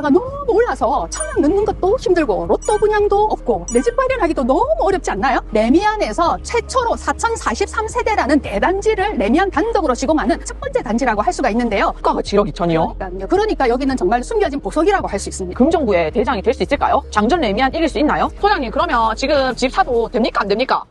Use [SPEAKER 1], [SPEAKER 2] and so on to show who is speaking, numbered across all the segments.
[SPEAKER 1] 분양가가 너무 올라서 청약 넣는 것도 힘들고 로또 분양도 없고 내 집 마련하기도 너무 어렵지 않나요? 레미안에서 최초로 4043세대라는 대단지를 레미안 단독으로 시공하는 첫 번째 단지라고 할 수가 있는데요.
[SPEAKER 2] 호가가 7억 2천이요?
[SPEAKER 1] 그러니까 여기는 정말 숨겨진 보석이라고 할 수 있습니다.
[SPEAKER 2] 금정구의 대장이 될 수 있을까요? 장전 레미안 이길 수 있나요? 소장님, 그러면 지금 집 사도 됩니까? 안 됩니까?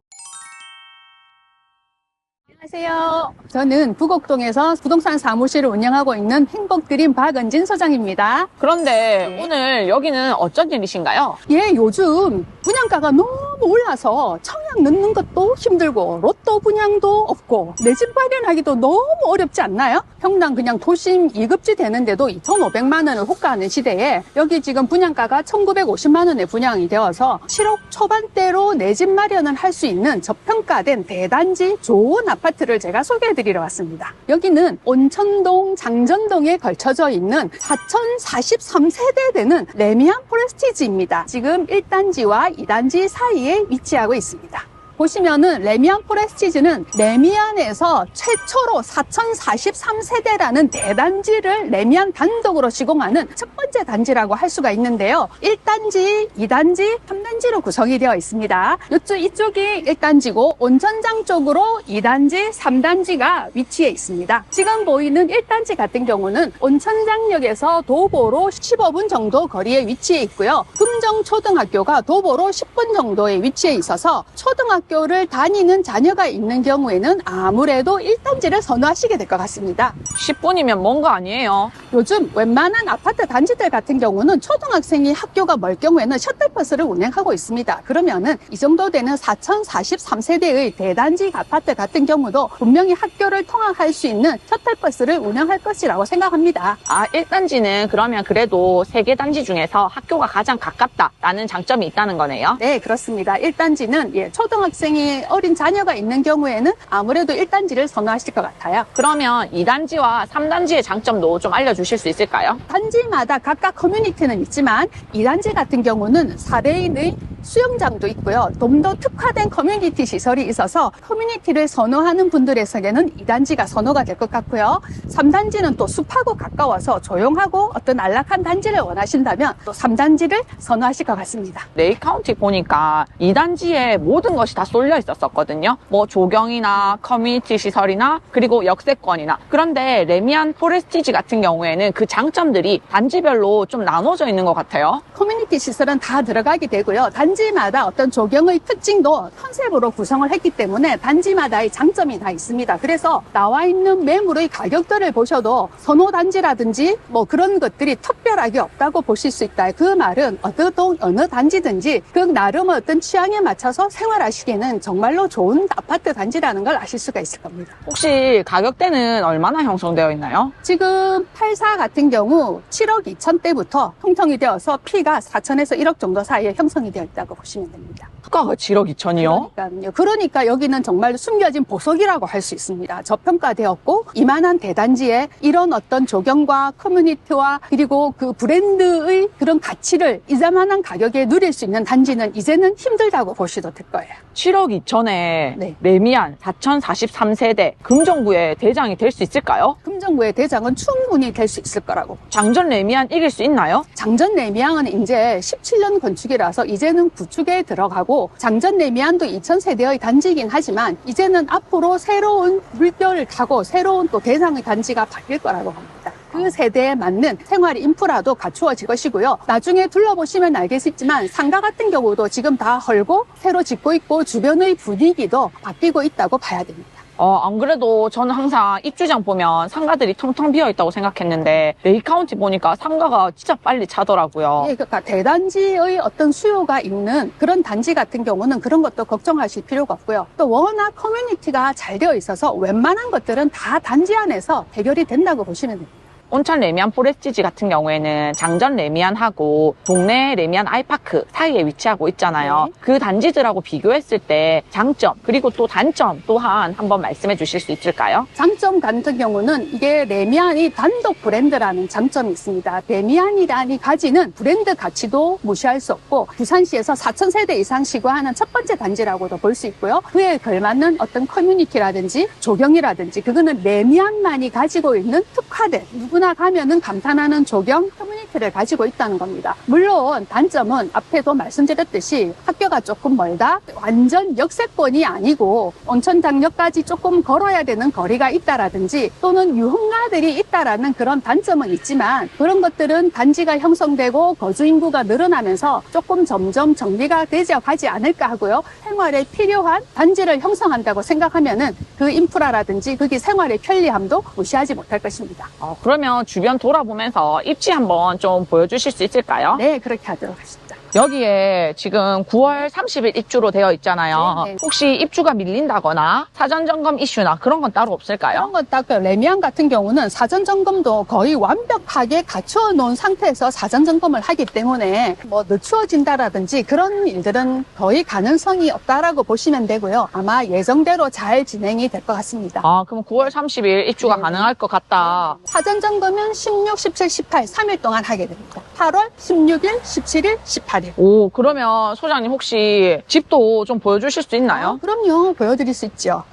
[SPEAKER 1] 안녕하세요. 저는 부곡동에서 부동산 사무실을 운영하고 있는 행복드림 박은진 소장입니다.
[SPEAKER 2] 그런데 오늘 여기는 어쩐 일이신가요?
[SPEAKER 1] 예, 요즘 분양가가 너무 올라서 청약 넣는 것도 힘들고 로또 분양도 없고 내 집 마련하기도 너무 어렵지 않나요? 평당 그냥 도심 2급지 되는데도 2,500만 원을 호가하는 시대에 여기 지금 분양가가 1,950만 원에 분양이 되어서 7억 초반대로 내 집 마련을 할 수 있는 저평가된 대단지 좋은 아파트를 제가 소개해드리러 왔습니다. 여기는 온천동, 장전동에 걸쳐져 있는 4043세대 되는 레미안 포레스티지입니다. 지금 1단지와 2단지 사이에 위치하고 있습니다. 보시면은 레미안 포레스티지는 레미안에서 최초로 4043세대라는 대단지를 레미안 단독으로 시공하는 첫 번째 단지라고 할 수가 있는데요. 1단지, 2단지, 3단지로 구성이 되어 있습니다. 이쪽이 1단지고 온천장 쪽으로 2단지, 3단지가 위치해 있습니다. 지금 보이는 1단지 같은 경우는 온천장역에서 도보로 15분 정도 거리에 위치해 있고요. 금정초등학교가 도보로 10분 정도에 위치해 있어서 초등학교를 다니는 자녀가 있는 경우에는 아무래도 1단지를 선호하시게 될 것 같습니다.
[SPEAKER 2] 10분이면 먼 거 아니에요?
[SPEAKER 1] 요즘 웬만한 아파트 단지들 같은 경우는 초등학생이 학교가 멀 경우에는 셔틀버스를 운행하고 있습니다. 그러면은 이 정도 되는 4043세대의 대단지 아파트 같은 경우도 분명히 학교를 통학할 수 있는 셔틀버스를 운행할 것이라고 생각합니다.
[SPEAKER 2] 1단지는 그러면 그래도 3개 단지 중에서 학교가 가장 가깝다라는 장점이 있다는 거네요?
[SPEAKER 1] 네, 그렇습니다. 1단지는 초등학생이 어린 자녀가 있는 경우에는 아무래도 1단지를 선호하실 것 같아요.
[SPEAKER 2] 그러면 2단지와 3단지의 장점도 좀 알려주실 수 있을까요?
[SPEAKER 1] 단지마다 각각 커뮤니티는 있지만 2단지 같은 경우는 4대인의 수영장도 있고요. 좀 더 특화된 커뮤니티 시설이 있어서 커뮤니티를 선호하는 분들에게는 2단지가 선호가 될 것 같고요. 3단지는 또 숲하고 가까워서 조용하고 어떤 안락한 단지를 원하신다면 또 3단지를 선호하실 것 같습니다.
[SPEAKER 2] 레이카운티 보니까 2단지에 모든 것이 다 쏠려 있었거든요. 뭐 조경이나 커뮤니티 시설이나 그리고 역세권이나. 그런데 레미안 포레스티지 같은 경우에는 그 장점들이 단지별로 좀 나눠져 있는 것 같아요.
[SPEAKER 1] 커뮤니티 시설은 다 들어가게 되고요. 단지마다 어떤 조경의 특징도 컨셉으로 구성을 했기 때문에 단지마다의 장점이 다 있습니다. 그래서 나와 있는 매물의 가격들을 보셔도 선호 단지라든지 뭐 그런 것들이 특별하게 없다고 보실 수 있다. 그 말은 어느 단지든지 그 나름의 어떤 취향에 맞춰서 생활하시기에는 정말로 좋은 아파트 단지라는 걸 아실 수가 있을 겁니다.
[SPEAKER 2] 혹시 가격대는 얼마나 형성되어 있나요?
[SPEAKER 1] 지금 84 같은 경우 7억 2천대부터 형성이 되어서 P가 4천에서 1억 정도 사이에 형성이 되어 있다고 보시면 됩니다.
[SPEAKER 2] 호가가 7억 2천이요?
[SPEAKER 1] 그러니까 여기는 정말 숨겨진 보석이라고 할 수 있습니다. 저평가되었고 이만한 대단지에 이런 어떤 조경과 커뮤니티와 그리고 그 브랜드의 그런 가치를 이자만한 가격에 누릴 수 있는 단지는 이제는 힘들다고 보셔도 될 거예요.
[SPEAKER 2] 7억 2천에
[SPEAKER 1] 네.
[SPEAKER 2] 레미안 4043세대 금정구의 대장이 될 수 있을까요?
[SPEAKER 1] 금정구의 대장은 충분히 될 수 있을 거라고.
[SPEAKER 2] 장전 레미안 이길 수 있나요?
[SPEAKER 1] 장전 레미안은 이제 17년 건축이라서 이제는 구축에 들어가고 장전 레미안도 2000세대의 단지이긴 하지만 이제는 앞으로 새로운 물결을 타고 새로운 또 대상의 단지가 바뀔 거라고 봅니다. 그 세대에 맞는 생활 인프라도 갖추어질 것이고요. 나중에 둘러보시면 알겠지만 상가 같은 경우도 지금 다 헐고 새로 짓고 있고 주변의 분위기도 바뀌고 있다고 봐야 됩니다.
[SPEAKER 2] 안 그래도 저는 항상 입주장 보면 상가들이 텅텅 비어있다고 생각했는데 레이카운티 보니까 상가가 진짜 빨리 차더라고요.
[SPEAKER 1] 예, 그러니까 대단지의 어떤 수요가 있는 그런 단지 같은 경우는 그런 것도 걱정하실 필요가 없고요. 또 워낙 커뮤니티가 잘 되어 있어서 웬만한 것들은 다 단지 안에서 해결이 된다고 보시면 됩니다.
[SPEAKER 2] 온천 레미안 포레스티지 같은 경우에는 장전 레미안하고 동네 레미안 아이파크 사이에 위치하고 있잖아요.
[SPEAKER 1] 네.
[SPEAKER 2] 그 단지들하고 비교했을 때 장점 그리고 또 단점 또한 한번 말씀해 주실 수 있을까요?
[SPEAKER 1] 장점 같은 경우는 이게 레미안이 단독 브랜드라는 장점이 있습니다. 레미안이란이 가지는 브랜드 가치도 무시할 수 없고 부산시에서 4,000세대 이상 시구하는 첫 번째 단지라고도 볼 수 있고요. 그에 걸맞는 어떤 커뮤니티라든지 조경이라든지 그거는 레미안만이 가지고 있는 특화된 누구나 가면은 감탄하는 조경 커뮤니티 메리트를 가지고 있다는 겁니다. 물론 단점은 앞에도 말씀드렸듯이 학교가 조금 멀다, 완전 역세권이 아니고 온천장역까지 조금 걸어야 되는 거리가 있다라든지 또는 유흥가들이 있다라는 그런 단점은 있지만 그런 것들은 단지가 형성되고 거주 인구가 늘어나면서 조금 점점 정리가 되져 가지 않을까 하고요. 생활에 필요한 단지를 형성한다고 생각하면은 그 인프라라든지 거기 생활의 편리함도 무시하지 못할 것입니다.
[SPEAKER 2] 그러면 주변 돌아보면서 입지 한번 좀 보여주실 수 있을까요?
[SPEAKER 1] 네, 그렇게 하도록 하겠습니다.
[SPEAKER 2] 여기에 지금 9월 30일 입주로 되어 있잖아요.
[SPEAKER 1] 네네.
[SPEAKER 2] 혹시 입주가 밀린다거나 사전 점검 이슈나 그런 건 따로 없을까요?
[SPEAKER 1] 그런 건 딱 레미안 같은 경우는 사전 점검도 거의 완벽하게 갖추어 놓은 상태에서 사전 점검을 하기 때문에 뭐 늦추어진다라든지 그런 일들은 거의 가능성이 없다라고 보시면 되고요. 아마 예정대로 잘 진행이 될 것 같습니다.
[SPEAKER 2] 그럼 9월 30일 입주가
[SPEAKER 1] 네.
[SPEAKER 2] 가능할 것 같다.
[SPEAKER 1] 사전 점검은 16, 17, 18, 3일 동안 하게 됩니다. 8월, 16일, 17일, 18일.
[SPEAKER 2] 오, 그러면 소장님 혹시 집도 좀 보여주실 수 있나요?
[SPEAKER 1] 그럼요. 보여드릴 수 있죠.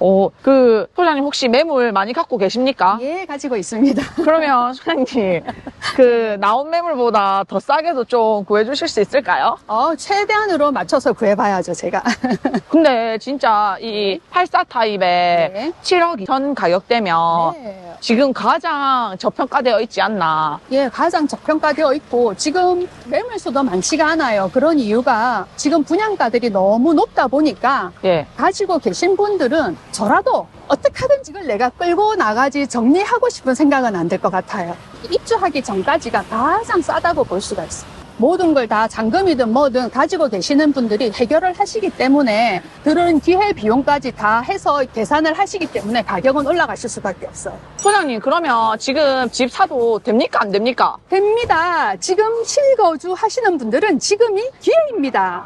[SPEAKER 2] 소장님 혹시 매물 많이 갖고 계십니까?
[SPEAKER 1] 예, 가지고 있습니다.
[SPEAKER 2] 그러면 소장님, 나온 매물보다 더 싸게도 좀 구해주실 수 있을까요?
[SPEAKER 1] 최대한으로 맞춰서 구해봐야죠, 제가.
[SPEAKER 2] 근데 진짜 이 84 타입에
[SPEAKER 1] 네.
[SPEAKER 2] 7억 2천 가격대면
[SPEAKER 1] 네.
[SPEAKER 2] 지금 가장 저평가되어 있지 않나.
[SPEAKER 1] 예, 가장 저평가되어 있고 지금 매물수도 많지가 않아요. 그런 이유가 지금 분양가들이 너무 높다 보니까
[SPEAKER 2] 예.
[SPEAKER 1] 가지고 계신 분들은 저라도 어떻게 하든지 이걸 내가 끌고 나가지 정리하고 싶은 생각은 안 들 것 같아요. 입주하기 전까지가 가장 싸다고 볼 수가 있어요. 모든 걸 다 잔금이든 뭐든 가지고 계시는 분들이 해결을 하시기 때문에 들은 기회 비용까지 다 해서 계산을 하시기 때문에 가격은 올라가실 수밖에 없어요.
[SPEAKER 2] 소장님, 그러면 지금 집 사도 됩니까? 안 됩니까?
[SPEAKER 1] 됩니다. 지금 실거주 하시는 분들은 지금이 기회입니다.